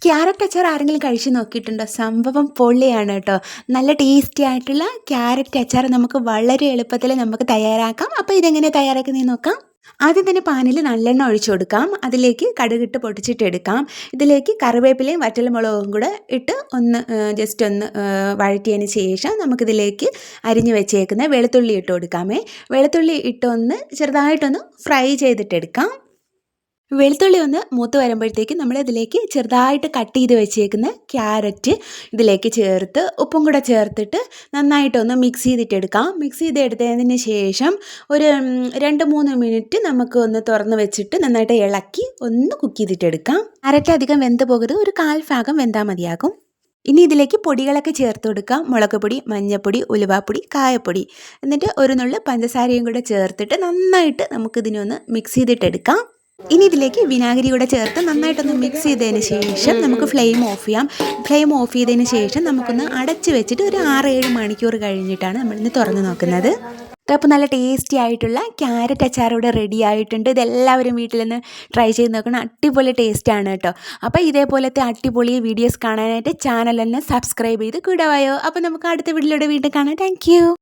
Carrot അച്ചാർ ആരെങ്കിലും കഴിച്ച് നോക്കിയിട്ടുണ്ടോ? സംഭവം പൊള്ളിയാണ് കേട്ടോ. നല്ല ടേസ്റ്റി ആയിട്ടുള്ള ക്യാരറ്റ് അച്ചാർ നമുക്ക് വളരെ എളുപ്പത്തിൽ നമുക്ക് തയ്യാറാക്കാം. അപ്പോൾ ഇതെങ്ങനെ തയ്യാറാക്കുന്നതെന്ന് നോക്കാം. ആദ്യം തന്നെ പാനിൽ നല്ലെണ്ണ ഒഴിച്ചു കൊടുക്കാം. അതിലേക്ക് കടുകിട്ട് പൊട്ടിച്ചിട്ട് എടുക്കാം. ഇതിലേക്ക് കറിവേപ്പിലയും വറ്റൽമുളകും കൂടെ ഇട്ട് ഒന്ന് ജസ്റ്റ് ഒന്ന് വഴറ്റിയതിന് ശേഷം നമുക്കിതിലേക്ക് അരിഞ്ഞു വെച്ചേക്കുന്ന വെളുത്തുള്ളി ഇട്ട് കൊടുക്കാമേ. വെളുത്തുള്ളി ഇട്ടൊന്ന് ചെറുതായിട്ടൊന്ന് ഫ്രൈ ചെയ്തിട്ടെടുക്കാം. വെളുത്തുള്ളി ഒന്ന് മൂത്ത് വരുമ്പോഴത്തേക്കും നമ്മൾ ഇതിലേക്ക് ചെറുതായിട്ട് കട്ട് ചെയ്ത് വെച്ചേക്കുന്ന ക്യാരറ്റ് ഇതിലേക്ക് ചേർത്ത് ഉപ്പും കൂടെ ചേർത്തിട്ട് നന്നായിട്ടൊന്ന് മിക്സ് ചെയ്തിട്ടെടുക്കാം. മിക്സ് ചെയ്തെടുത്തതിന് ശേഷം ഒരു 2-3 മിനിറ്റ് നമുക്ക് ഒന്ന് തുറന്ന് വെച്ചിട്ട് നന്നായിട്ട് ഇളക്കി ഒന്ന് കുക്ക് ചെയ്തിട്ടെടുക്കാം. ക്യാരറ്റ് അധികം വെന്ത് പോകരുത്, ഒരു 1/4 ഭാഗം വെന്താൽ മതിയാകും. ഇനി ഇതിലേക്ക് പൊടികളൊക്കെ ചേർത്ത് കൊടുക്കാം. മുളക് പൊടി, മഞ്ഞൾപ്പൊടി, ഉലുവാപ്പൊടി, കായപ്പൊടി, എന്നിട്ട് ഒരു നുള്ള് പഞ്ചസാരയും കൂടെ ചേർത്തിട്ട് നന്നായിട്ട് നമുക്കിതിനൊന്ന് മിക്സ് ചെയ്തിട്ടെടുക്കാം. ഇനി ഇതിലേക്ക് വിനാഗിരി കൂടെ ചേർത്ത് നന്നായിട്ടൊന്ന് മിക്സ് ചെയ്തതിന് ശേഷം നമുക്ക് ഫ്ലെയിം ഓഫ് ചെയ്യാം. ഫ്ലെയിം ഓഫ് ചെയ്തതിന് ശേഷം നമുക്കൊന്ന് അടച്ച് വെച്ചിട്ട് ഒരു 6-7 മണിക്കൂർ കഴിഞ്ഞിട്ടാണ് നമ്മളിന്ന് തുറന്ന് നോക്കുന്നത്. അപ്പോൾ നല്ല ടേസ്റ്റി ആയിട്ടുള്ള ക്യാരറ്റ് അച്ചാർ ഇവിടെ റെഡി ആയിട്ടുണ്ട്. ഇതെല്ലാവരും വീട്ടിൽ നിന്ന് ട്രൈ ചെയ്ത് നോക്കണം. അടിപൊളി ടേസ്റ്റാണ് കേട്ടോ. അപ്പോൾ ഇതേപോലത്തെ അടിപൊളി വീഡിയോസ് കാണാനായിട്ട് ചാനൽ തന്നെ സബ്സ്ക്രൈബ് ചെയ്ത് കൂടെ വായോ. അപ്പോൾ നമുക്ക് അടുത്ത വീഡിയോയിലൂടെ വീണ്ടും കാണാം. താങ്ക്